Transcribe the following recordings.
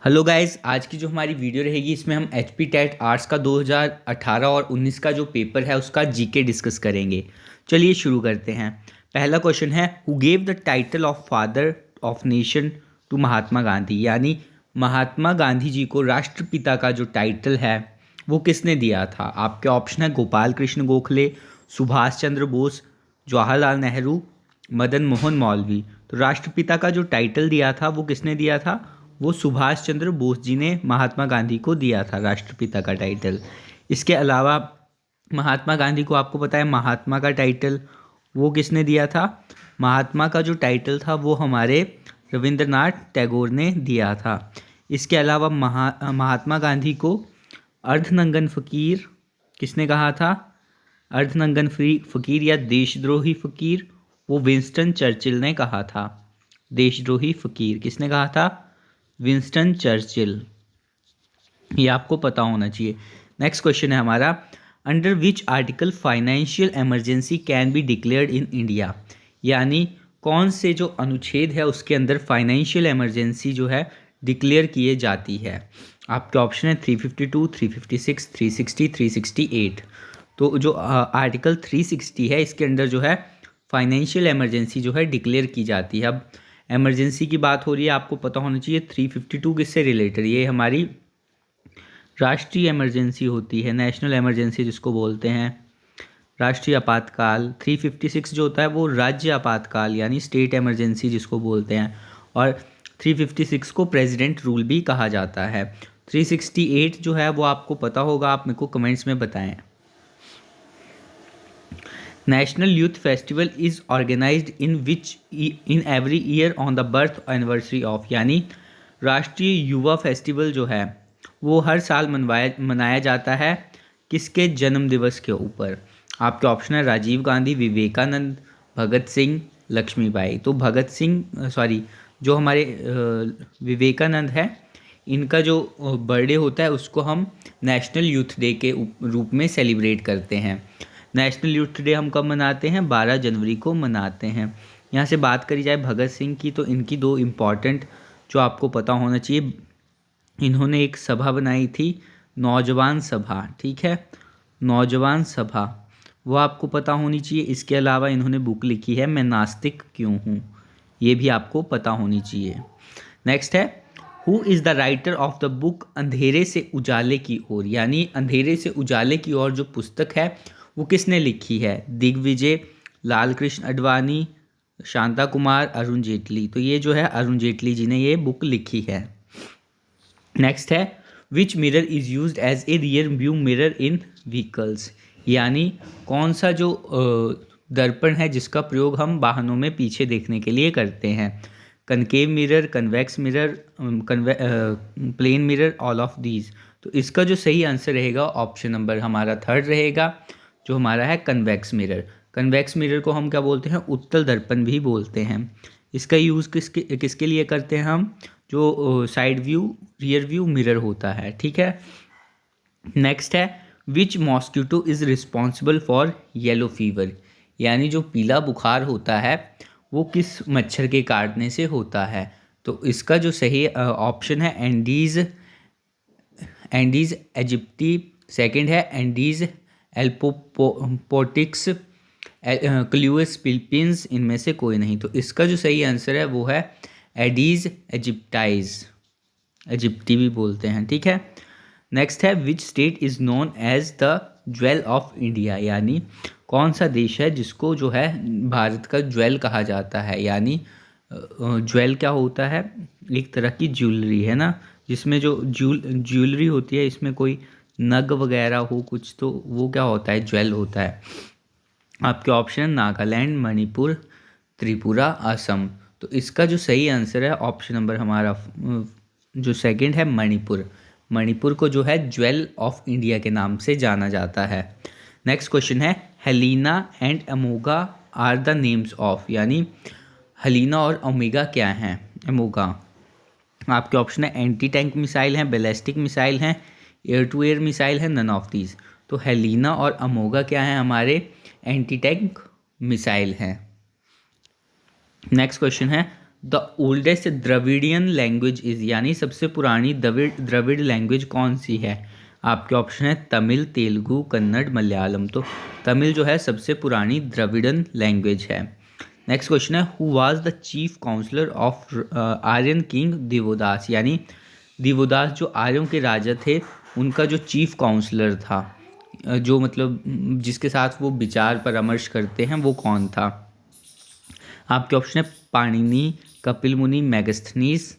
Hello guys, आज की जो हमारी वीडियो रहेगी इसमें हम एच पी टेट आर्ट्स का 2018 और 19 का जो पेपर है उसका जीके डिस्कस करेंगे। चलिए शुरू करते हैं। पहला क्वेश्चन है, who gave the title of father of nation to Mahatma Gandhi, यानी महात्मा गांधी जी को राष्ट्रपिता का जो टाइटल है वो किसने दिया था। आपके ऑप्शन है गोपाल कृष्ण गोखले, सुभाष चंद्र बोस, जवाहरलाल नेहरू, मदन मोहन मालवीय। तो राष्ट्रपिता का जो टाइटल दिया था वो किसने दिया था, वो सुभाष चंद्र बोस जी ने महात्मा गांधी को दिया था राष्ट्रपिता का टाइटल। इसके अलावा महात्मा गांधी को आपको पता है महात्मा का टाइटल वो किसने दिया था। महात्मा का जो टाइटल था वो हमारे रविंद्रनाथ टैगोर ने दिया था। इसके अलावा महात्मा गांधी को अर्धनंगन फ़कीर किसने कहा था। अर्धनंगन फ़कीर या देशद्रोही फ़कीर वो विंस्टन चर्चिल ने कहा था। देशद्रोही फ़कीर किसने कहा था, विंस्टन चर्चिल। ये आपको पता होना चाहिए। नेक्स्ट क्वेश्चन है हमारा, under which article financial emergency can be declared in India, यानी कौन से जो अनुच्छेद है उसके अंदर फाइनेंशियल इमरजेंसी जो है डिक्लेयर किए जाती है। आपके ऑप्शन है 352, 356, 360, 368। तो जो आर्टिकल 360 है इसके अंदर जो है फाइनेंशियल इमरजेंसी जो है डिक्लेयर की जाती है। अब इमरजेंसी की बात हो रही है, आपको पता होना चाहिए 352 किससे रिलेटेड, ये हमारी राष्ट्रीय इमरजेंसी होती है, नेशनल इमरजेंसी जिसको बोलते हैं, राष्ट्रीय आपातकाल। 356 जो होता है वो राज्य आपातकाल यानी स्टेट इमरजेंसी जिसको बोलते हैं, और 356 को प्रेसिडेंट रूल भी कहा जाता है। 368 जो है वो आपको पता होगा, आप मेरे को कमेंट्स में बताएं। National youth festival is organised in every year on the birth anniversary of, यानी राष्ट्रीय युवा फेस्टिवल जो है वो हर साल मनाया जाता है किसके जन्म दिवस के ऊपर। आपके ऑप्शन है राजीव गांधी, विवेकानंद, भगत सिंह, लक्ष्मीबाई। तो जो हमारे विवेकानंद है इनका जो बर्थडे होता है उसको हम नेशनल यूथ डे के रूप में सेलिब्रेट करते हैं। नेशनल यूथ डे हम कब मनाते हैं, 12 जनवरी को मनाते हैं। यहाँ से बात करी जाए भगत सिंह की तो इनकी दो इम्पॉर्टेंट जो आपको पता होना चाहिए, इन्होंने एक सभा बनाई थी, नौजवान सभा, ठीक है, नौजवान सभा, वो आपको पता होनी चाहिए। इसके अलावा इन्होंने बुक लिखी है मैं नास्तिक क्यों हूँ, ये भी आपको पता होनी चाहिए। नेक्स्ट है, who is the writer of the book अंधेरे से उजाले की ओर, यानी अंधेरे से उजाले की ओर जो पुस्तक है वो किसने लिखी है। दिग्विजय, लाल कृष्ण अडवाणी, शांता कुमार, अरुण जेटली। तो ये जो है अरुण जेटली जी ने ये बुक लिखी है। नेक्स्ट है, which mirror is used as a rear view mirror in vehicles, यानी कौन सा जो दर्पण है जिसका प्रयोग हम वाहनों में पीछे देखने के लिए करते हैं। Concave mirror, convex mirror, plane mirror, all of these. तो इसका जो सही आंसर रहेगा ऑप्शन नंबर हमारा 3 रहेगा, जो हमारा है कन्वेक्स मिरर। कन्वेक्स मिरर को हम क्या बोलते हैं, उत्तल दर्पण भी बोलते हैं। इसका यूज़ किसके लिए करते हैं हम, जो side view rear view mirror होता है, ठीक है। नेक्स्ट है, which mosquito is responsible for yellow fever, यानी जो पीला बुखार होता है वो किस मच्छर के काटने से होता है। तो इसका जो सही ऑप्शन है एंडीज एजिप्टी, सेकंड है एंडीज एल्पोपोटिक्स, क्ल्यूस फिलिपींस, इनमें से कोई नहीं। तो इसका जो सही आंसर है वो है एडीज एजिप्टाइज, एजिप्टी भी बोलते हैं, ठीक है। नेक्स्ट है, which state is known as the jewel of India, यानी कौन सा देश है जिसको जो है भारत का ज्वेल कहा जाता है। यानी ज्वेल क्या होता है, एक तरह की ज्वेलरी है ना, जिसमें जो ज्वेलरी होती है इसमें कोई नग वगैरह हो कुछ, तो वो क्या होता है, ज्वेल होता है। आपके ऑप्शन नागालैंड, मणिपुर, त्रिपुरा, असम। तो इसका जो सही आंसर है ऑप्शन नंबर हमारा जो सेकंड है मणिपुर। मणिपुर को जो है ज्वेल ऑफ इंडिया के नाम से जाना जाता है। नेक्स्ट क्वेश्चन है, Helina and Amoga are the names of, यानी हलीना और ओमेगा क्या हैं, अमोगा। आपके ऑप्शन है एंटी टैंक मिसाइल हैं, बैलिस्टिक मिसाइल हैं, एयर टू एयर मिसाइल है, नन ऑफ दीज। तो हेलिना और अमोगा क्या हैं, हमारे एंटी टैंक मिसाइल हैं। नेक्स्ट क्वेश्चन है, the oldest Dravidian language is, यानी सबसे पुरानी द्रविड़ लैंग्वेज कौन सी है? आपके ऑप्शन है तमिल, तेलुगु, कन्नड़, मलयालम। तो तमिल जो है सबसे पुरानी द्रविड़न लैंग्वेज है। नेक्स्ट क्वेश्चन है who was the chief counsellor of Aryan king Divodas, यानी दिवोदास जो आर्यों के राजा थे उनका जो चीफ काउंसलर था, जो मतलब जिसके साथ वो विचार परामर्श करते हैं, वो कौन था? आपके ऑप्शन है पाणिनि, कपिल मुनि, मेगस्थनीस,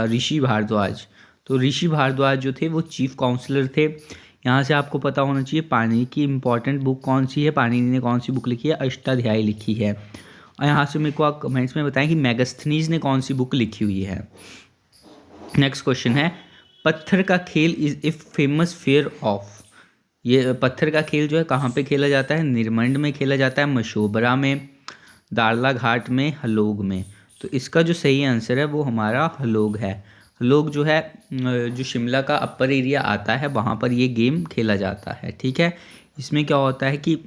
ऋषि भारद्वाज। तो ऋषि भारद्वाज जो थे वो चीफ काउंसलर थे। यहाँ से आपको पता होना चाहिए पाणिनि की इंपॉर्टेंट बुक कौन सी है, पाणिनि ने कौन सी बुक लिखी है, अष्टाध्यायी लिखी है। और यहाँ से मेरे को आप कमेंट्स में बताएं कि मेगस्थनीज ने कौन सी बुक लिखी हुई है। नेक्स्ट क्वेश्चन है पत्थर का खेल is a famous fair of, ये पत्थर का खेल जो है कहाँ पे खेला जाता है? निर्मंड में खेला जाता है, मशोबरा में, दाड़ला घाट में, हलोग में। तो इसका जो सही आंसर है वो हमारा हलोग है। हलोग जो है जो शिमला का अपर एरिया आता है वहाँ पर ये गेम खेला जाता है। ठीक है, इसमें क्या होता है कि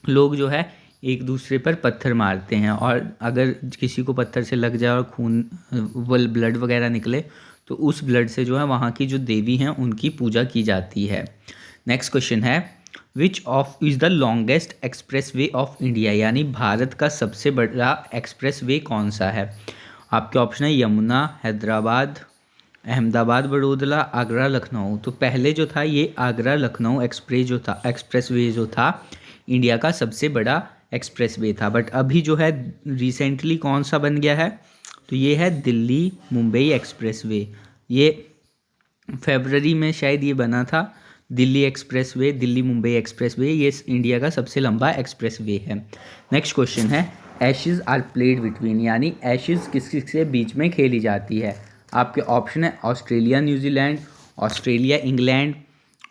लोग जो है एक दूसरे पर पत्थर मारते हैं और अगर किसी को पत्थर से लग जाए और खून ब्लड वगैरह निकले तो उस ब्लड से जो है वहाँ की जो देवी हैं उनकी पूजा की जाती है। नेक्स्ट क्वेश्चन है which of is the longest express way of India, यानी भारत का सबसे बड़ा एक्सप्रेस वे कौन सा है? आपके ऑप्शन है यमुना, हैदराबाद, अहमदाबाद बड़ौदा, आगरा लखनऊ। तो पहले जो था ये आगरा लखनऊ एक्सप्रेस वे जो था इंडिया का सबसे बड़ा एक्सप्रेस वे था। बट अभी जो है रिसेंटली कौन सा बन गया है? तो ये है दिल्ली मुंबई एक्सप्रेस वे। ये फरवरी में शायद ये बना था। Delhi express way, Delhi Mumbai express way, ये इंडिया का सबसे लंबा एक्सप्रेस वे है। नेक्स्ट क्वेश्चन है एशेज़ आर प्लेड बिटवीन, यानी एशेज़ किस किस के बीच में खेली जाती है? आपके ऑप्शन है Australia New Zealand, Australia England,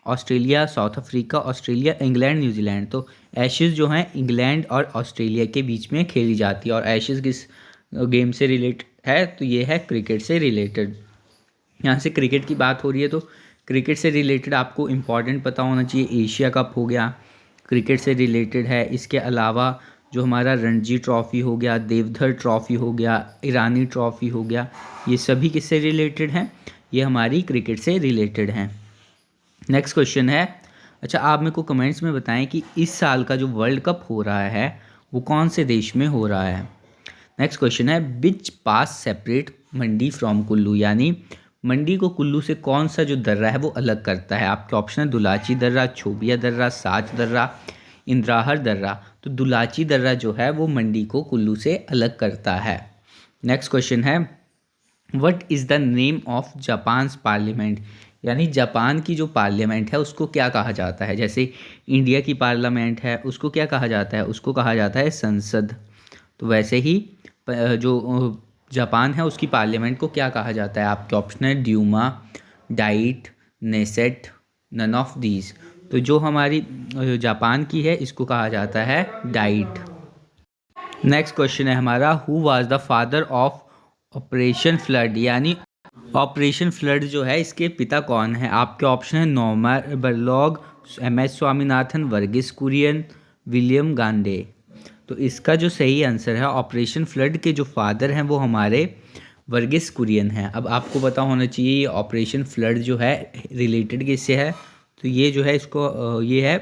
Australia south Africa, Australia England New Zealand. तो एशेज़ जो हैं इंग्लैंड और ऑस्ट्रेलिया के बीच में खेली जाती है। और एशेज़ किस गेम से रिलेटेड है? तो ये है क्रिकेट से रिलेटेड। यहाँ से क्रिकेट की बात हो रही है तो क्रिकेट से रिलेटेड आपको इम्पॉर्टेंट पता होना चाहिए। एशिया कप हो गया, क्रिकेट से रिलेटेड है। इसके अलावा जो हमारा रणजी ट्रॉफ़ी हो गया, देवधर ट्रॉफ़ी हो गया, ईरानी ट्रॉफ़ी हो गया, ये सभी किससे रिलेटेड हैं? ये हमारी क्रिकेट से रिलेटेड हैं। नेक्स्ट क्वेश्चन है, अच्छा आप मेरे को कमेंट्स में बताएं कि इस साल का जो वर्ल्ड कप हो रहा है वो कौन से देश में हो रहा है? नेक्स्ट क्वेश्चन है विच पास सेपरेट मंडी फ्रॉम कुल्लू, यानी मंडी को कुल्लू से कौन सा जो दर्रा है वो अलग करता है? आपके ऑप्शन है दुलाची दर्रा, छोबिया दर्रा, साच दर्रा, इंद्राहर दर्रा। तो दुलाची दर्रा जो है वो मंडी को कुल्लू से अलग करता है। नेक्स्ट क्वेश्चन है what is the name of Japan's parliament, यानी जापान की जो पार्लियामेंट है उसको क्या कहा जाता है? जैसे इंडिया की पार्लियामेंट है उसको क्या कहा जाता है? उसको कहा जाता है संसद। तो वैसे ही जो जापान है उसकी पार्लियामेंट को क्या कहा जाता है? आपके ऑप्शन है Duma, Diet, Knesset, none of these. तो जो हमारी जापान की है इसको कहा जाता है डाइट। नेक्स्ट क्वेश्चन है हमारा who was the father of operation flood, यानी ऑपरेशन फ्लड जो है इसके पिता कौन है? आपके ऑप्शन है Norman Borlaug, MS Swaminathan, Verghese Kurien, William गांडे। तो इसका जो सही आंसर है ऑपरेशन फ्लड के जो फादर हैं वो हमारे वर्गीस कुरियन हैं। अब आपको पता होना चाहिए ये ऑपरेशन फ्लड जो है रिलेटेड किससे है? तो ये जो है इसको ये है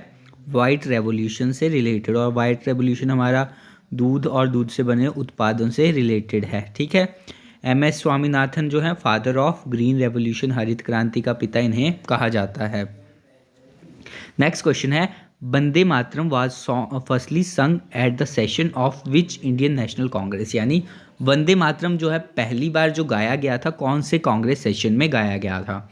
वाइट रेवोल्यूशन से रिलेटेड, और वाइट रेवोल्यूशन हमारा दूध और दूध से बने उत्पादन से रिलेटेड है। ठीक है, MS स्वामीनाथन जो है फादर ऑफ ग्रीन रेवोल्यूशन, हरित क्रांति का पिता इन्हें कहा जाता है। नेक्स्ट क्वेश्चन है वंदे मातरम वाज फर्स्टली संग at the session of which Indian national Congress, यानी वंदे मातरम जो है पहली बार जो गाया गया था कौन से कांग्रेस सेशन में गाया गया था?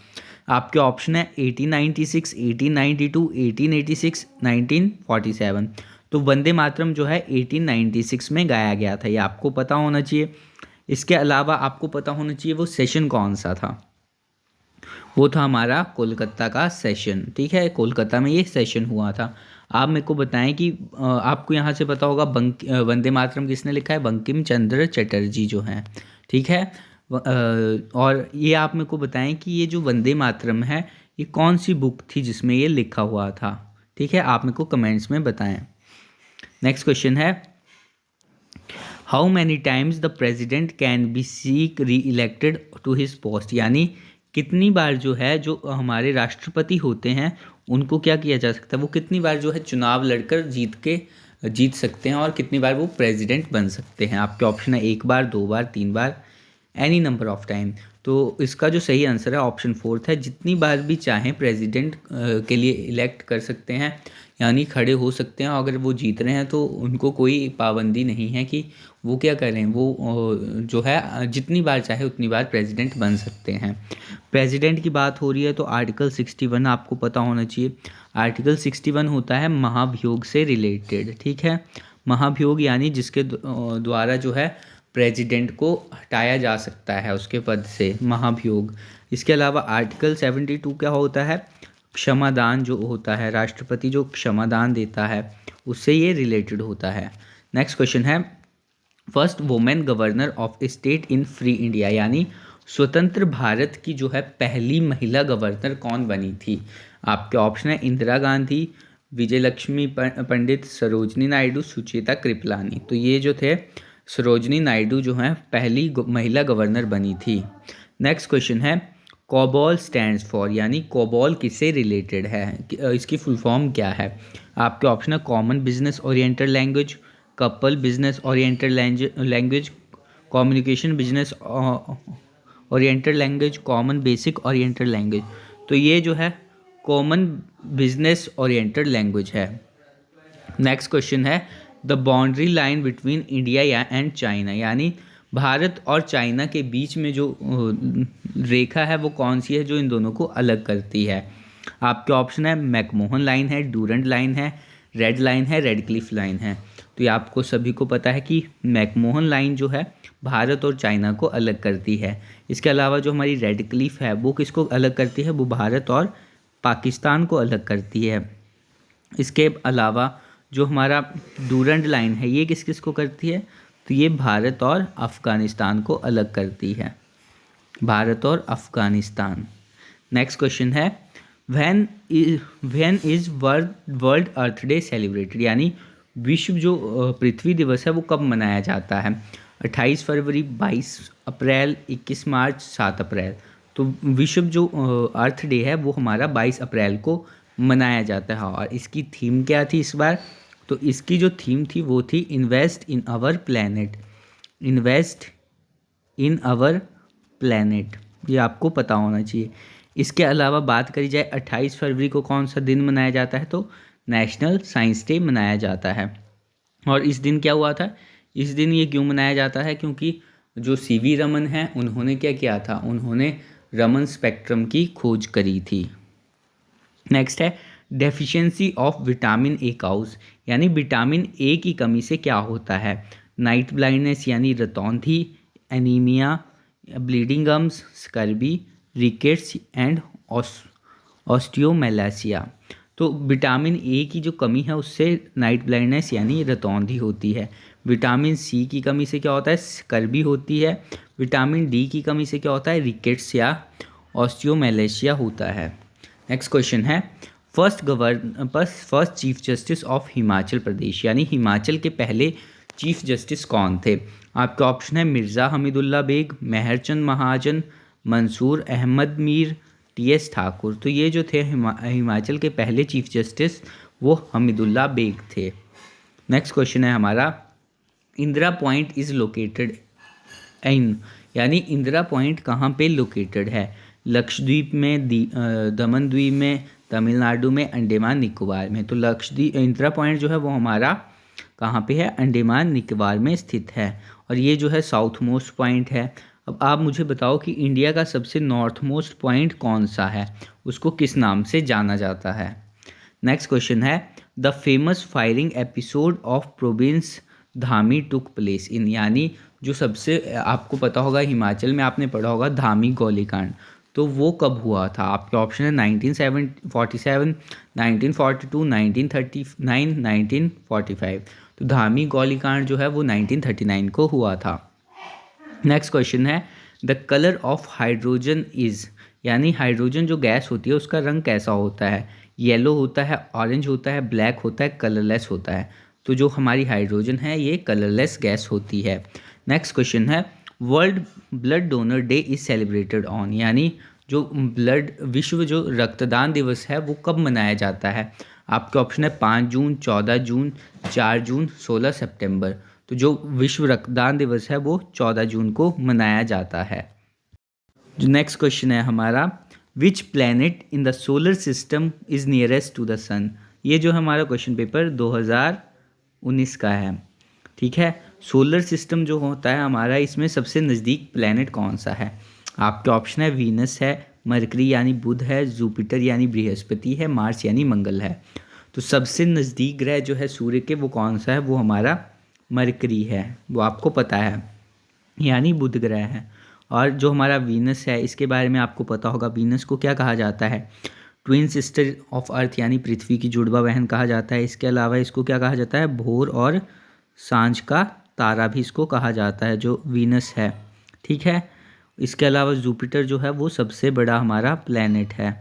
आपके ऑप्शन है 1896, 1892, 1886, 1947। तो वंदे मातरम जो है 1896 में गाया गया था, ये आपको पता होना चाहिए। इसके अलावा आपको पता होना चाहिए वो सेशन कौन सा था? वो था हमारा कोलकाता का सेशन। ठीक है, कोलकाता में ये सेशन हुआ था। आप मेरे को बताएं कि आपको यहाँ से पता होगा वंदे मातरम किसने लिखा है? बंकिम चंद्र चटर्जी जो हैं। ठीक है, और ये आप मेरे को बताएं कि ये जो वंदे मातरम है ये कौन सी बुक थी जिसमें ये लिखा हुआ था? ठीक है, आप मेरे को कमेंट्स में बताएं। नेक्स्ट क्वेश्चन है how many times the president can be seek re elected to his post, यानी कितनी बार जो है जो हमारे राष्ट्रपति होते हैं उनको क्या किया जा सकता है, वो कितनी बार जो है चुनाव लड़कर जीत सकते हैं और कितनी बार वो प्रेसिडेंट बन सकते हैं। आपके ऑप्शन है 1 बार, 2 बार, 3 बार, एनी नंबर ऑफ टाइम। तो इसका जो सही आंसर है ऑप्शन 4 है, जितनी बार भी चाहें प्रेसिडेंट के लिए इलेक्ट कर सकते हैं, यानी खड़े हो सकते हैं। अगर वो जीत रहे हैं तो उनको कोई पाबंदी नहीं है कि वो क्या करें, वो जो है जितनी बार चाहे उतनी बार प्रेसिडेंट बन सकते हैं। प्रेसिडेंट की बात हो रही है तो आर्टिकल 61 आपको पता होना चाहिए। आर्टिकल 61 होता है महाभियोग से रिलेटेड, ठीक है। महाभियोग यानी जिसके द्वारा जो है प्रेसिडेंट को हटाया जा सकता है उसके पद से, महाभियोग। इसके अलावा आर्टिकल 72 क्या होता है, क्षमादान जो होता है, राष्ट्रपति जो क्षमादान देता है उससे ये रिलेटेड होता है। नेक्स्ट क्वेश्चन है, first women governor of state in free India, यानी स्वतंत्र भारत की जो है पहली महिला गवर्नर कौन बनी थी। आपके ऑप्शन है इंदिरा गांधी, विजयलक्ष्मी पंडित, सरोजनी नायडू, सुचेता कृपलानी। तो ये जो थे सरोजनी नायडू जो हैं पहली महिला गवर्नर बनी थी। नेक्स्ट क्वेश्चन है, कॉबॉल स्टैंड्स फॉर, यानी कॉबॉल किससे रिलेटेड है, इसकी फुल फॉर्म क्या है। आपके ऑप्शन है common business oriented language, couple business oriented language, communication business oriented language, common basic oriented language. तो ये जो है कॉमन बिजनेस ओरिएंटेड लैंग्वेज है। नेक्स्ट क्वेश्चन है, the boundary line between India and China, यानी भारत और चाइना के बीच में जो रेखा है वो कौन सी है जो इन दोनों को अलग करती है। आपके ऑप्शन है मैकमोहन लाइन है, डूरंट लाइन है, रेड लाइन है, रेड क्लिफ लाइन है। तो ये आपको सभी को पता है कि मैकमोहन लाइन जो है भारत और चाइना को अलग करती है। इसके अलावा जो हमारी रेड क्लिफ है वो किसको अलग करती है, वो भारत और पाकिस्तान को अलग करती है। इसके अलावा जो हमारा डूरंट लाइन है ये किस किस को करती है, तो ये भारत और अफ़गानिस्तान को अलग करती है, भारत और अफ़गानिस्तान। नेक्स्ट क्वेश्चन है, when is world earth day celebrated, यानी विश्व जो पृथ्वी दिवस है वो कब मनाया जाता है। 28 फरवरी, 22 अप्रैल, 21 मार्च, 7 अप्रैल। तो विश्व जो अर्थ डे है वो हमारा 22 अप्रैल को मनाया जाता है। और इसकी थीम क्या थी इस बार, तो इसकी जो थीम थी वो थी invest in our planet, invest in our planet, ये आपको पता होना चाहिए। इसके अलावा बात करी जाए 28 फरवरी को कौन सा दिन मनाया जाता है, तो नेशनल साइंस डे मनाया जाता है। और इस दिन क्या हुआ था, इस दिन ये क्यों मनाया जाता है, क्योंकि जो सीवी रमन हैं उन्होंने क्या किया था, उन्होंने रमन स्पेक्ट्रम की खोज करी थी। नेक्स्ट है, deficiency of vitamin A causes, यानी विटामिन ए की कमी से क्या होता है। नाइट ब्लाइंडनेस यानी रतौंधी, anaemia, bleeding gums, scurvy, rickets and osteomalacia. तो विटामिन ए की जो कमी है उससे नाइट ब्लाइंडनेस यानी रतौंधी होती है। विटामिन सी की कमी से क्या होता है, स्कर्बी होती है। विटामिन डी की कमी से क्या होता है, रिकेट्स या ऑस्टियोमेलासिया होता है। नेक्स्ट क्वेश्चन है, first chief justice of Himachal Pradesh, यानी हिमाचल के पहले चीफ जस्टिस कौन थे। आपके ऑप्शन है मिर्ज़ा हमीदुल्ला बेग, मेहरचंद महाजन, मंसूर अहमद मीर, टीएस ठाकुर। तो ये जो थे हिमाचल के पहले चीफ जस्टिस वो हमीदुल्ला बेग थे। नेक्स्ट क्वेश्चन है हमारा, Indira point is located in, यानी इंदिरा पॉइंट कहाँ पे लोकेटेड है। लक्षद्वीप में, दमन द्वीप में, तमिलनाडु में, अंडमान निकोबार में। तो लक्षद्वीप इंदिरा पॉइंट जो है वो हमारा कहाँ पे है, अंडमान निकोबार में स्थित है। और ये जो है साउथ मोस्ट पॉइंट है। अब आप मुझे बताओ कि इंडिया का सबसे नॉर्थ मोस्ट पॉइंट कौन सा है, उसको किस नाम से जाना जाता है। नेक्स्ट क्वेश्चन है, the famous firing episode of province Dhami took place in, यानी जो सबसे आपको पता होगा हिमाचल में आपने पढ़ा होगा धामी गोलीकांड, तो वो कब हुआ था। आपके ऑप्शन है 1947, 1942, 1939, 1945। तो धामी गोलीकांड जो है वो 1939 को हुआ था। नेक्स्ट क्वेश्चन है, the colour of hydrogen is, यानी हाइड्रोजन जो गैस होती है उसका रंग कैसा होता है। येलो होता है, ऑरेंज होता है, ब्लैक होता है, कलरलेस होता है। तो जो हमारी हाइड्रोजन है ये कलरलेस गैस होती है। नेक्स्ट क्वेश्चन है world blood donor day is celebrated on, यानी जो विश्व जो रक्तदान दिवस है वो कब मनाया जाता है। आपके ऑप्शन है 5 जून, 14 जून, 4 जून, 16 सितंबर। तो जो विश्व रक्तदान दिवस है वो 14 जून को मनाया जाता है। जो नेक्स्ट क्वेश्चन है हमारा which planet in the solar system is nearest to the sun. ये जो हमारा क्वेश्चन पेपर 2019 का है, ठीक है। सोलर सिस्टम जो होता है हमारा, इसमें सबसे नज़दीक प्लैनेट कौन सा है। आपके ऑप्शन है वीनस है, मरकरी यानी बुध है, जुपिटर यानी बृहस्पति है, मार्स यानी मंगल है। तो सबसे नज़दीक ग्रह जो है सूर्य के वो कौन सा है, वो हमारा मरकरी है, वो आपको पता है, यानी बुध ग्रह है। और जो हमारा वीनस है इसके बारे में आपको पता होगा, वीनस को क्या कहा जाता है, ट्विन सिस्टर ऑफ अर्थ यानी पृथ्वी की जुड़वा बहन कहा जाता है। इसके अलावा इसको क्या कहा जाता है, भोर और सांझ का तारा भी इसको कहा जाता है, जो वीनस है, ठीक है। इसके अलावा जुपिटर जो है वो सबसे बड़ा हमारा प्लैनेट है।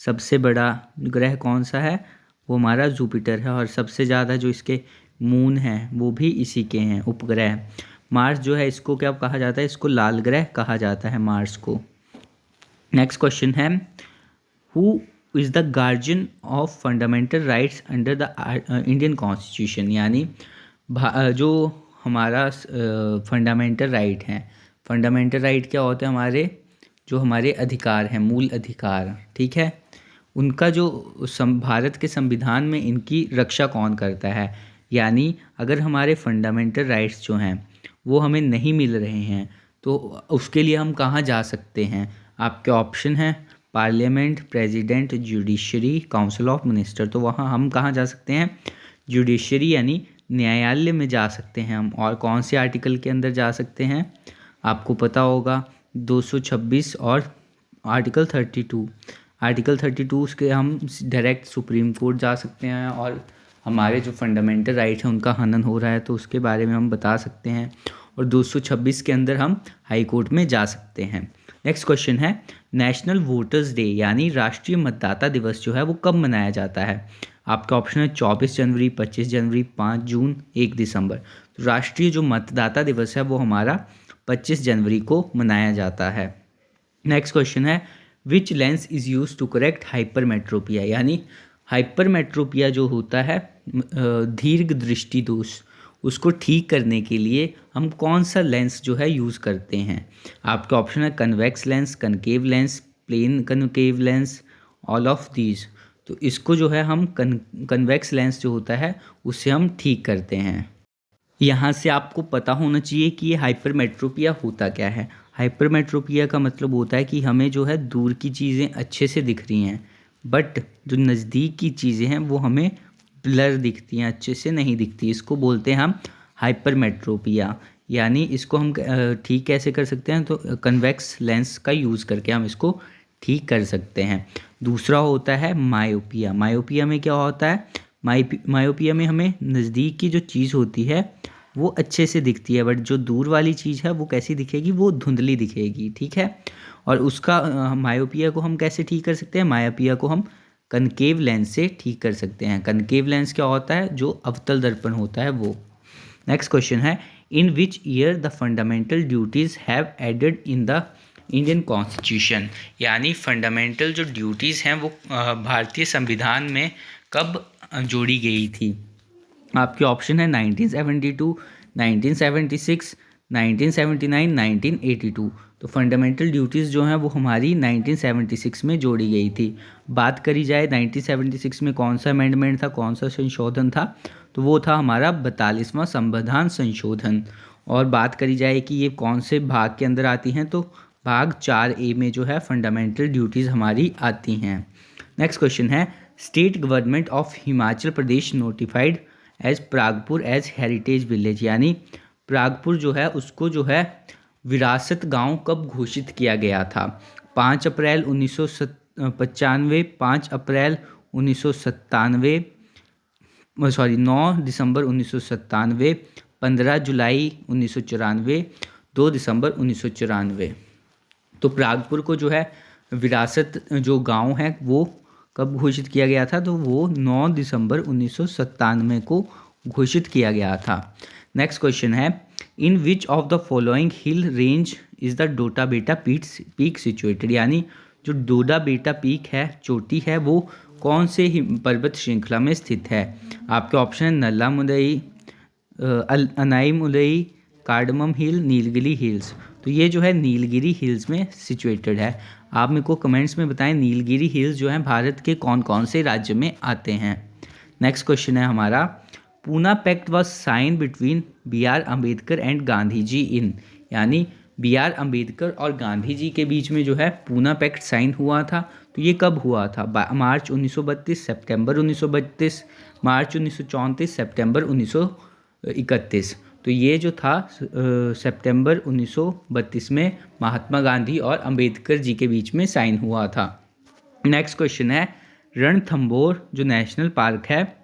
सबसे बड़ा ग्रह कौन सा है, वो हमारा जुपिटर है। और सबसे ज़्यादा जो इसके मून हैं वो भी इसी के हैं, उपग्रह। मार्स जो है इसको क्या कहा जाता है, इसको लाल ग्रह कहा जाता है मार्स को। नेक्स्ट क्वेश्चन है who is the guardian of fundamental rights under the Indian constitution, यानी जो हमारा फंडामेंटल राइट हैं। फंडामेंटल राइट क्या होते हैं, हमारे जो हमारे अधिकार हैं, मूल अधिकार, ठीक है। उनका जो भारत के संविधान में इनकी रक्षा कौन करता है, यानी अगर हमारे फंडामेंटल राइट्स जो हैं वो हमें नहीं मिल रहे हैं तो उसके लिए हम कहाँ जा सकते हैं। आपके ऑप्शन हैं parliament, president, judiciary, council of minister. तो वहाँ हम कहाँ जा सकते हैं, जुडिशरी यानी न्यायालय में जा सकते हैं हम। और कौन से आर्टिकल के अंदर जा सकते हैं, आपको पता होगा 226 और आर्टिकल 32। आर्टिकल 32 के हम डायरेक्ट सुप्रीम कोर्ट जा सकते हैं, और हमारे जो फंडामेंटल राइट है उनका हनन हो रहा है तो उसके बारे में हम बता सकते हैं। और 226 के अंदर हम हाई कोर्ट में जा सकते हैं। नेक्स्ट क्वेश्चन है नेशनल वोटर्स डे यानी राष्ट्रीय मतदाता दिवस जो है वो कब मनाया जाता है। आपका ऑप्शन है 24 जनवरी, 25 जनवरी, 5 जून, 1 दिसंबर। तो राष्ट्रीय जो मतदाता दिवस है वो हमारा 25 जनवरी को मनाया जाता है। नेक्स्ट क्वेश्चन है which lens is use to correct hypermetropia, यानी हाइपरमेट्रोपिया जो होता है दीर्घ दृष्टि दोष, उसको ठीक करने के लिए हम कौन सा लेंस जो है यूज़ करते हैं। आपका ऑप्शन है convex lens, concave lens, plane concave lens, all of these. तो इसको जो है हम कन्वेक्स लेंस जो होता है उससे हम ठीक करते हैं। यहाँ से आपको पता होना चाहिए कि ये हाइपरमेट्रोपिया होता क्या है। हाइपरमेट्रोपिया का मतलब होता है कि हमें जो है दूर की चीज़ें अच्छे से दिख रही हैं, बट जो नज़दीक की चीज़ें हैं वो हमें ब्लर दिखती हैं, अच्छे से नहीं दिखती। इसको बोलते हैं हम हाइपरमेट्रोपिया। यानी इसको हम ठीक कैसे कर सकते हैं, तो कन्वेक्स लेंस का यूज़ करके हम इसको ठीक कर सकते हैं। दूसरा होता है मायोपिया। मायोपिया में क्या होता है, मायोपिया में हमें नज़दीक की जो चीज़ होती है वो अच्छे से दिखती है, बट जो दूर वाली चीज़ है वो कैसी दिखेगी, वो धुंधली दिखेगी, ठीक है। और उसका मायोपिया को हम कैसे ठीक कर सकते हैं, मायोपिया को हम कनकेव लेंस से ठीक कर सकते हैं। कनकेव लेंस क्या होता है, जो अवतल दर्पण होता है वो। नेक्स्ट क्वेश्चन है in which year the fundamental duties have added in the Indian constitution, यानी फंडामेंटल जो ड्यूटीज़ हैं वो भारतीय संविधान में कब जोड़ी गई थी। आपके ऑप्शन है 1972, 1976, 1979, 1982। तो फंडामेंटल ड्यूटीज़ जो हैं वो हमारी 1976 में जोड़ी गई थी। बात करी जाए 1976 में कौन सा अमेंडमेंट था, कौन सा संशोधन था, तो वो था हमारा 42वां संविधान संशोधन। और बात करी जाए कि ये कौन से भाग के अंदर आती हैं, तो भाग 4A में जो है फंडामेंटल ड्यूटीज़ हमारी आती हैं। नेक्स्ट क्वेश्चन है state government of Himachal Pradesh notified as Pragpur as heritage village, यानी प्रागपुर जो है उसको जो है विरासत गांव कब घोषित किया गया था। 5 अप्रैल 1995, 5 अप्रैल 1997, 9 दिसंबर 1997, 15 जुलाई 1994, 2 दिसंबर 1994। तो प्रागपुर को जो है विरासत जो गांव है वो कब घोषित किया गया था, तो वो 9 दिसंबर 1997 को घोषित किया गया था। नेक्स्ट क्वेश्चन है, in which of the following hill range is the Dodda Betta peak situated, यानी जो डोडा बेटा पीक है, चोटी है, वो कौन से पर्वत श्रृंखला में स्थित है? आपके ऑप्शन है नल्ला मुदई, अनाई मुदई, कार्डमम हिल, नीलगिरी हिल्स। तो ये जो है नीलगिरी हिल्स में सिचुएटेड है। आप मेरे को कमेंट्स में बताएं नीलगिरी हिल्स जो है भारत के कौन कौन से राज्य में आते हैं। नेक्स्ट क्वेश्चन है हमारा, Poona pact was sign between B R Ambedkar and Gandhi ji in, यानी बी आर अम्बेडकर और गांधी जी के बीच में जो है पूना पैक्ट साइन हुआ था। तो ये कब हुआ था? मार्च 1932, सितंबर 1932, मार्च 1934, सितंबर 1931। तो ये जो था सितंबर 1932 में महात्मा गांधी और अंबेडकर जी के बीच में साइन हुआ था। नेक्स्ट क्वेश्चन है, रणथंभौर जो नेशनल पार्क है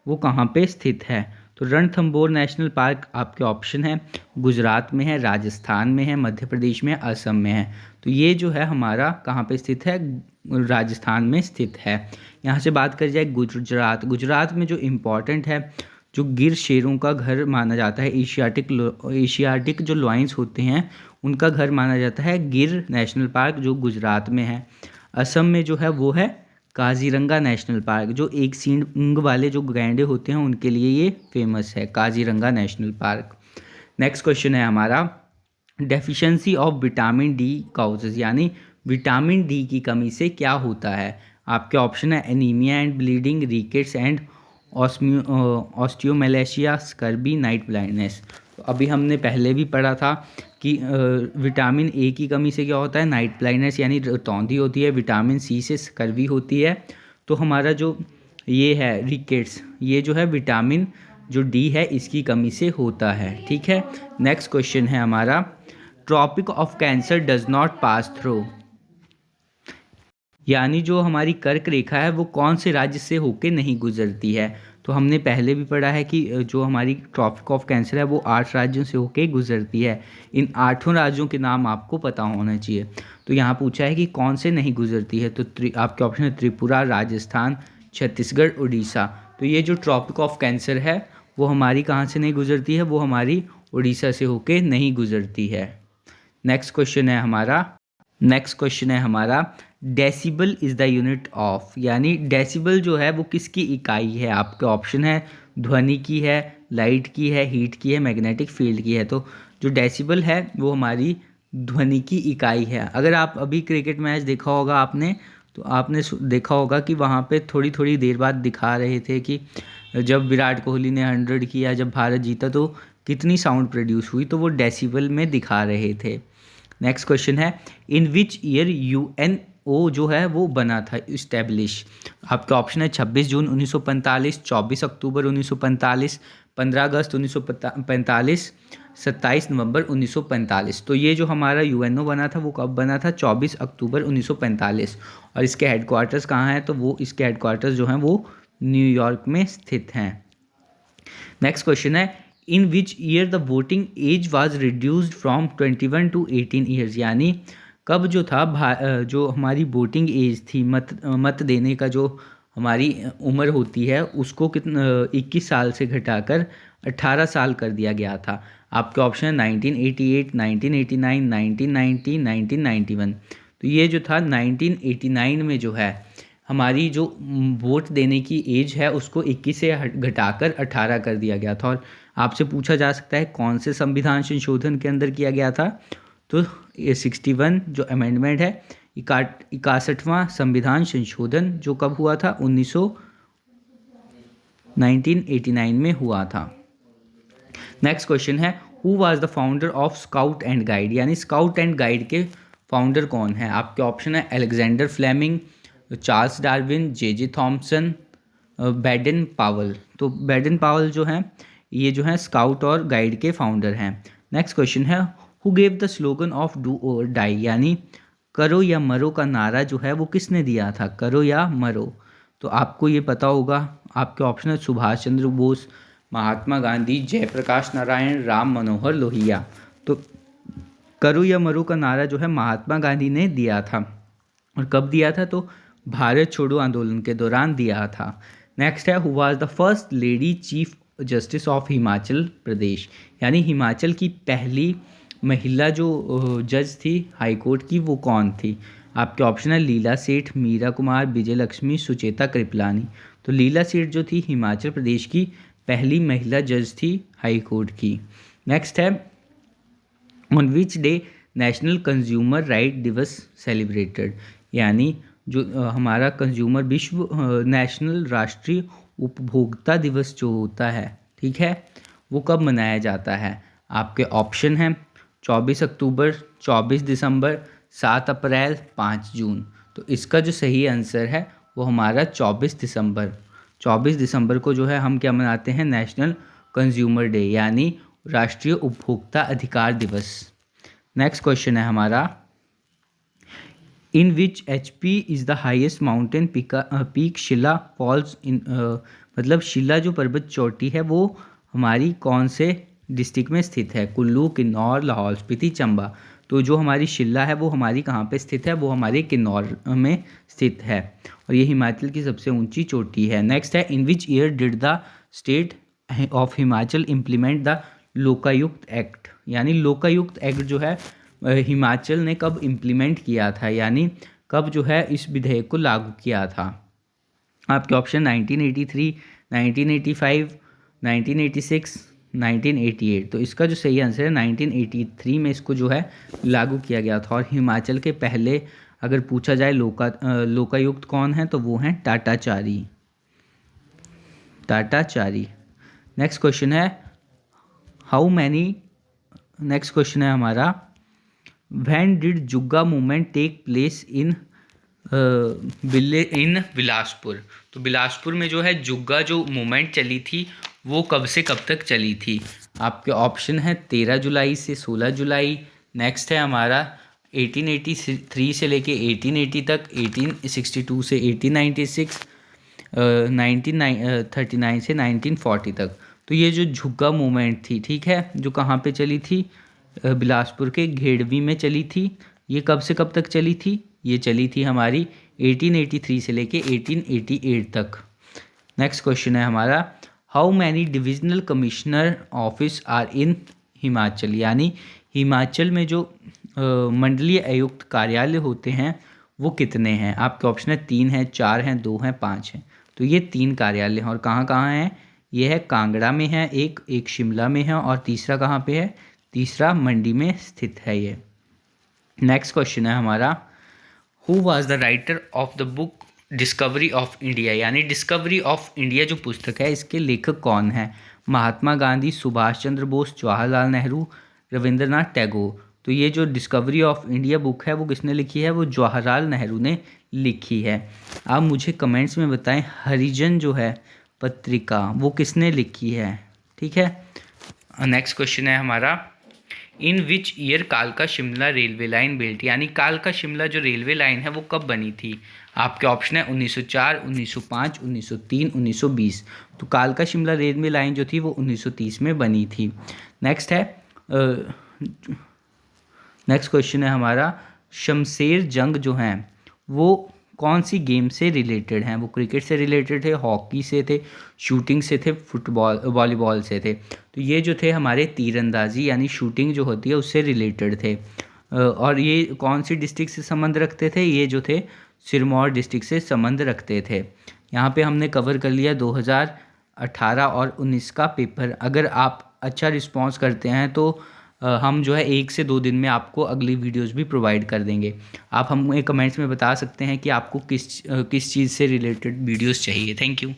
वो कहाँ पे स्थित है? तो रणथंभौर नेशनल पार्क आपके ऑप्शन है गुजरात में है, राजस्थान में है, मध्य प्रदेश में, असम में है। तो ये जो है हमारा कहाँ पे स्थित है? राजस्थान में स्थित है। यहाँ से बात कर जाए गुजरात में जो इम्पोर्टेंट है, जो गिर शेरों का घर माना जाता है, एशियाटिक जो लॉयंस होते हैं उनका घर माना जाता है गिर नेशनल पार्क जो गुजरात में है। असम में जो है वो है काजीरंगा नेशनल पार्क, जो एक सींग वाले जो गैंडे होते हैं उनके लिए ये फेमस है, Kaziranga national park. Next question है हमारा, deficiency of vitamin D causes, यानी विटामिन डी की कमी से क्या होता है? आपके ऑप्शन है anaemia and bleeding, rickets and osteomalacia, scurvy, night blindness. तो अभी हमने पहले भी पढ़ा था कि विटामिन ए की कमी से क्या होता है? नाइट ब्लाइंडनेस यानी रतौंधी होती है, विटामिन सी से स्कर्वी होती है। तो हमारा जो ये है रिकेट्स, ये जो है विटामिन जो डी है इसकी कमी से होता है। ठीक है। नेक्स्ट क्वेश्चन है हमारा, tropic of cancer does not pass through, यानी जो हमारी कर्क रेखा है वो कौन से राज्य से होके नहीं गुजरती है? तो हमने पहले भी पढ़ा है कि जो हमारी ट्रॉपिक ऑफ कैंसर है वो 8 राज्यों से होके गुजरती है। इन 8 राज्यों के नाम आपको पता होना चाहिए। तो यहाँ पूछा है कि कौन से नहीं गुजरती है, तो आपके ऑप्शन है त्रिपुरा, राजस्थान, छत्तीसगढ़, उड़ीसा। तो ये जो ट्रॉपिक ऑफ कैंसर है वो हमारी कहाँ से नहीं गुजरती है? वो हमारी उड़ीसा से होके नहीं गुजरती है। नेक्स्ट क्वेश्चन है हमारा, decibel is the unit of, यानी डेसिबल जो है वो किसकी इकाई है? आपके ऑप्शन है ध्वनि की है, लाइट की है, हीट की है, मैग्नेटिक फील्ड की है। तो जो डेसिबल है वो हमारी ध्वनि की इकाई है। अगर आप अभी क्रिकेट मैच देखा होगा आपने, तो आपने देखा होगा कि वहाँ पे थोड़ी थोड़ी देर बाद दिखा रहे थे कि जब विराट कोहली ने 100 किया, जब भारत जीता, तो कितनी साउंड प्रोड्यूस हुई, तो वो डेसिबल में दिखा रहे थे। नेक्स्ट क्वेश्चन है, इन विच ईयर यूएनओ जो है वो बना था, इस्टेब्लिश? आपका ऑप्शन है 26 जून 1945, 24 अक्टूबर 1945, 15 अगस्त 1945, 27 नवंबर 1945। तो ये जो हमारा यूएनओ बना था वो कब बना था? 24 अक्टूबर 1945। और इसके हेडक्वार्टर्स कहाँ हैं? तो वो इसके हेडक्वार्टर्स जो हैं वो न्यूयॉर्क में स्थित हैं। नेक्स्ट क्वेश्चन है, in which year the voting age was reduced from 21 to 18 years, यानी कब जो था जो हमारी वोटिंग एज थी, मत देने का जो हमारी उम्र होती है उसको 21 साल से घटाकर 18 साल कर दिया गया था। आपके ऑप्शन है 1988, 1989, 1990, 1991। तो ये जो था 1989 में जो है हमारी जो वोट देने की एज है उसको 21 से घटाकर 18 कर दिया गया था। और आपसे पूछा जा सकता है कौन से संविधान संशोधन के अंदर किया गया था? तो ये 61 जो अमेंडमेंट है, 61वां संविधान संशोधन जो कब हुआ था? 1989 में हुआ था। नेक्स्ट क्वेश्चन है, who was the founder of scout and guide, यानी स्काउट एंड गाइड के फाउंडर कौन है? आपके ऑप्शन है Alexander Fleming, Charles Darwin, J Thomson, Baden Powell. तो बैडन पावल जो हैं ये जो हैं स्काउट और गाइड के फाउंडर हैं। नेक्स्ट क्वेश्चन है, who gave the slogan of do और डाई, यानी करो या मरो का नारा जो है वो किसने दिया था? करो या मरो। तो आपको ये पता होगा। आपके ऑप्शन है सुभाष चंद्र बोस, महात्मा गांधी, जयप्रकाश नारायण, राम मनोहर लोहिया। तो करो या मरो का नारा जो है महात्मा गांधी ने दिया था। और कब दिया था? तो भारत छोड़ो आंदोलन के दौरान दिया था। नेक्स्ट है, who was the first lady chief justice of Himachal Pradesh, यानी हिमाचल की पहली महिला जो जज थी हाई कोर्ट की, वो कौन थी? आपके ऑप्शन है लीला सेठ, मीरा कुमार, विजय लक्ष्मी, सुचेता कृपलानी। तो लीला सेठ जो थी हिमाचल प्रदेश की पहली महिला जज थी हाई कोर्ट की। नेक्स्ट है, on which day national consumer right दिवस सेलिब्रेटेड, यानी जो हमारा कंज्यूमर विश्व नेशनल राष्ट्रीय उपभोक्ता दिवस जो होता है, ठीक है, वो कब मनाया जाता है? आपके ऑप्शन हैं 24 अक्टूबर, 24 दिसंबर, 7 अप्रैल, 5 जून। तो इसका जो सही आंसर है वो हमारा 24 दिसंबर। 24 दिसंबर को जो है हम क्या मनाते हैं? नेशनल कंज्यूमर डे, यानी राष्ट्रीय उपभोक्ता अधिकार दिवस। नेक्स्ट क्वेश्चन है हमारा, इन विच HP is the highest mountain peak Shila falls in, मतलब शिला जो पर्वत चोटी है वो हमारी कौन से डिस्ट्रिक्ट में स्थित है? कुल्लू, किन्नौर, लाहौल स्पीति, चंबा। तो जो हमारी शिला है वो हमारी कहाँ पे स्थित है? वो हमारे किन्नौर में स्थित है और ये हिमाचल की सबसे ऊंची चोटी है। नेक्स्ट है, in which year did the state of Himachal implement the Lokayukta act, यानी लोकायुक्त एक्ट जो है हिमाचल ने कब इम्प्लीमेंट किया था, यानी कब जो है इस विधेयक को लागू किया था? आपके ऑप्शन 1983, 1985, 1986, 1988। तो इसका जो सही आंसर है 1983 में इसको जो है लागू किया गया था। और हिमाचल के पहले अगर पूछा जाए लोकायुक्त कौन है तो वो हैं टाटाचारी। नेक्स्ट क्वेश्चन है नेक्स्ट क्वेश्चन है हमारा, when did Jugga movement take place in Bilaspur. तो बिलासपुर में जो है जुग्गा जो मूवमेंट चली थी वो कब से कब तक चली थी? आपके ऑप्शन है 13 जुलाई से 16 जुलाई। नेक्स्ट है हमारा 1883 से लेके 1880 तक, 1862 से 1896, 1939 से 1940 तक। तो ये जो जुग्गा मूवमेंट थी, ठीक है, जो कहाँ पे चली थी? बिलासपुर के घेड़वी में चली थी। ये कब से कब तक चली थी? ये चली थी हमारी 1883 से लेके 1888 तक। नेक्स्ट क्वेश्चन है हमारा, how many divisional commissioner office are in Himachal, यानी हिमाचल में जो मंडलीय आयुक्त कार्यालय होते हैं वो कितने हैं? आपके ऑप्शन है 3 हैं, 4 हैं, 2 हैं, 5 हैं। तो ये 3 कार्यालय हैं और कहाँ कहाँ हैं? ये है कांगड़ा में है, एक शिमला में है और तीसरा कहाँ पे है? तीसरा मंडी में स्थित है ये। नेक्स्ट क्वेश्चन है हमारा, who was the writer of the book discovery of India, यानी डिस्कवरी ऑफ इंडिया जो पुस्तक है इसके लेखक कौन है? महात्मा गांधी, सुभाष चंद्र बोस, जवाहरलाल नेहरू, रविंद्रनाथ टैगोर। तो ये जो डिस्कवरी ऑफ इंडिया बुक है वो किसने लिखी है? वो जवाहरलाल नेहरू ने लिखी है। आप मुझे कमेंट्स में बताएं हरिजन जो है पत्रिका वो किसने लिखी है, ठीक है। नेक्स्ट क्वेश्चन है हमारा, इन विच ईयर कालका शिमला रेलवे लाइन बिल्ट, यानी कालका शिमला जो रेलवे लाइन है वो कब बनी थी? आपके ऑप्शन है 1904, 1905, 1903, 1920। तो कालका शिमला रेलवे लाइन जो थी वो 1930 में बनी थी। नेक्स्ट क्वेश्चन है हमारा, शमशेर जंग जो हैं वो कौन सी गेम से रिलेटेड हैं? वो क्रिकेट से रिलेटेड थे, हॉकी से थे, शूटिंग से थे, फुटबॉल वॉलीबॉल से थे। तो ये जो थे हमारे तीरंदाजी यानी शूटिंग जो होती है उससे रिलेटेड थे। और ये कौन सी डिस्ट्रिक्ट से संबंध रखते थे? ये जो थे सिरमौर डिस्ट्रिक्ट से संबंध रखते थे। यहाँ पे हमने कवर कर लिया 2018 और 19 का पेपर। अगर आप अच्छा रिस्पॉन्स करते हैं तो हम जो है 1 से 2 दिन में आपको अगली वीडियोस भी प्रोवाइड कर देंगे। आप हमें कमेंट्स में बता सकते हैं कि आपको किस चीज़ से रिलेटेड वीडियोस चाहिए। Thank you.